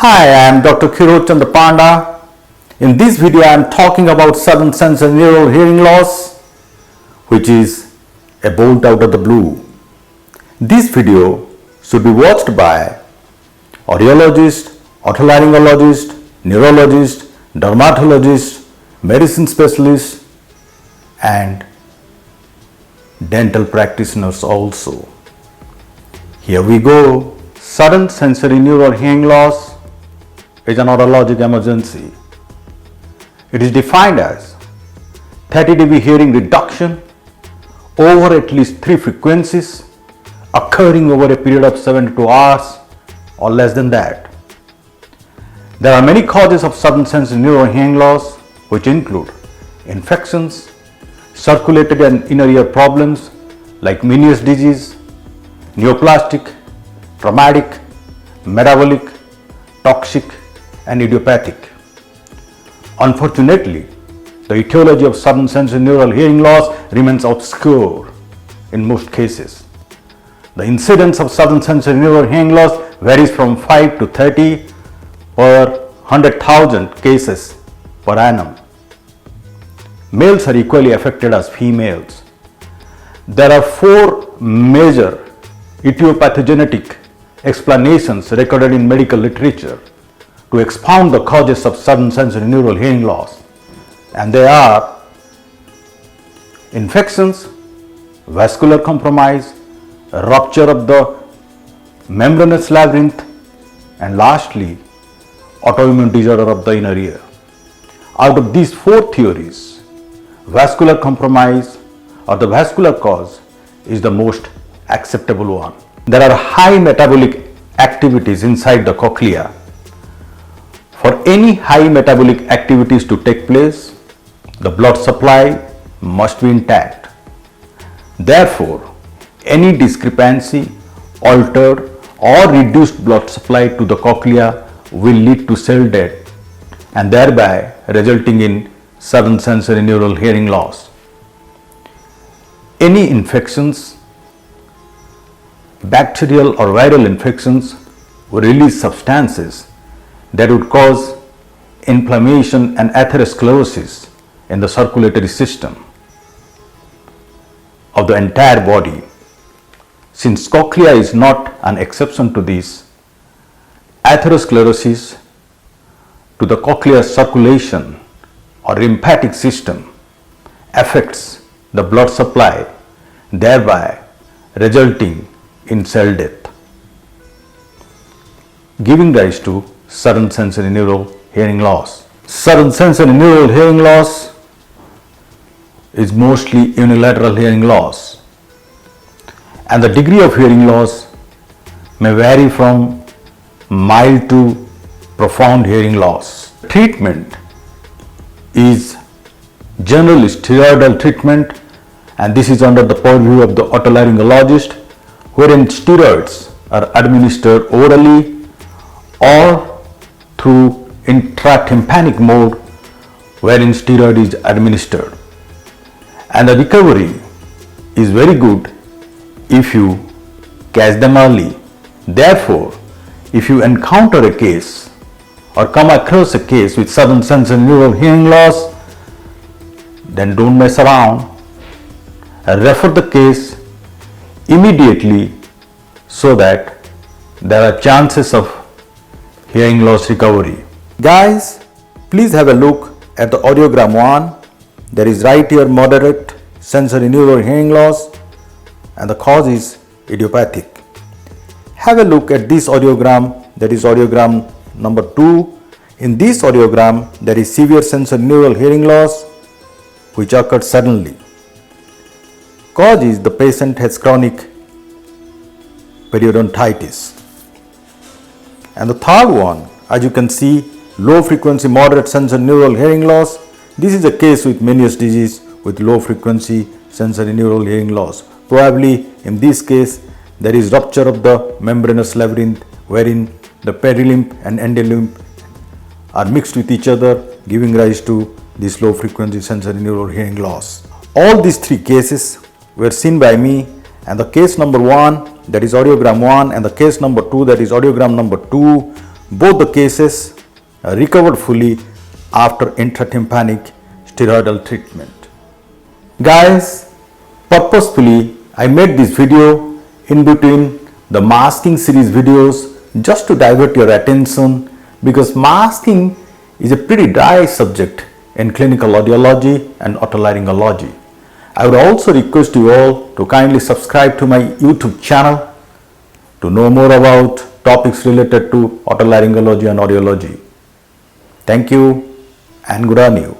Hi, I am Dr. Kirot Chandapanda. In this video, I am talking about sudden sensory neural hearing loss, which is a bolt out of the blue. This video should be watched by audiologist, otolaryngologist, neurologist, dermatologist, medicine specialist, and dental practitioners also. Here we go. Sudden sensory neural hearing loss is an neurologic emergency. It is defined as 30 dB hearing reduction over at least 3 frequencies occurring over a period of 72 hours or less than that. There are many causes of sudden sensory neural hearing loss, which include infections, circulatory and inner ear problems like Meniere's disease, neoplastic, traumatic, metabolic, toxic, and idiopathic. Unfortunately, the etiology of sudden sensory neural hearing loss remains obscure in most cases. The incidence of sudden sensory neural hearing loss varies from 5 to 30 per 100,000 cases per annum. Males are equally affected as females. There are 4 major etiopathogenetic explanations recorded in medical literature to expound the causes of sudden sensory neural hearing loss, and they are infections, vascular compromise, rupture of the membranous labyrinth, and lastly autoimmune disorder of the inner ear. Out of these 4 theories, vascular compromise or the vascular cause is the most acceptable one. There are high metabolic activities inside the cochlea. For any high metabolic activities to take place, the blood supply must be intact. Therefore, any discrepancy, altered or reduced blood supply to the cochlea will lead to cell death and thereby resulting in sudden sensory neural hearing loss. Any infections, bacterial or viral infections will release substances that would cause inflammation and atherosclerosis in the circulatory system of the entire body. Since cochlea is not an exception to this, atherosclerosis to the cochlear circulation or lymphatic system affects the blood supply, thereby resulting in cell death, giving rise to sudden sensory neural hearing loss. Sudden sensory neural hearing loss is mostly unilateral hearing loss, and the degree of hearing loss may vary from mild to profound hearing loss. Treatment is generally steroidal treatment, and this is under the purview of the otolaryngologist, wherein steroids are administered orally or through intratympanic mode, wherein steroid is administered. And the recovery is very good if you catch them early. Therefore, if you encounter a case or come across a case with sudden sensory neural hearing loss, then don't mess around. Refer the case immediately so that there are chances of hearing loss recovery. Guys, please have a look at the audiogram 1. There is right ear moderate sensory neural hearing loss and the cause is idiopathic. Have a look at this audiogram, that is audiogram number 2. In this audiogram, there is severe sensory neural hearing loss which occurred suddenly. Cause is the patient has chronic periodontitis. And the third one, as you can see, low frequency moderate sensory neural hearing loss. This is a case with Meniere's disease with low frequency sensory neural hearing loss. Probably in this case there is rupture of the membranous labyrinth wherein the perilimb and endolimb are mixed with each other, giving rise to this low frequency sensory neural hearing loss. All these 3 cases were seen by me, and the case number 1, that is audiogram 1, and the case number 2, that is audiogram number 2, Both the cases recovered fully after intratympanic steroidal treatment. Guys, purposefully I made this video in between the masking series videos just to divert your attention, because masking is a pretty dry subject in clinical audiology and otolaryngology. I would also request you all to kindly subscribe to my YouTube channel to know more about topics related to otolaryngology and audiology. Thank you and good on you.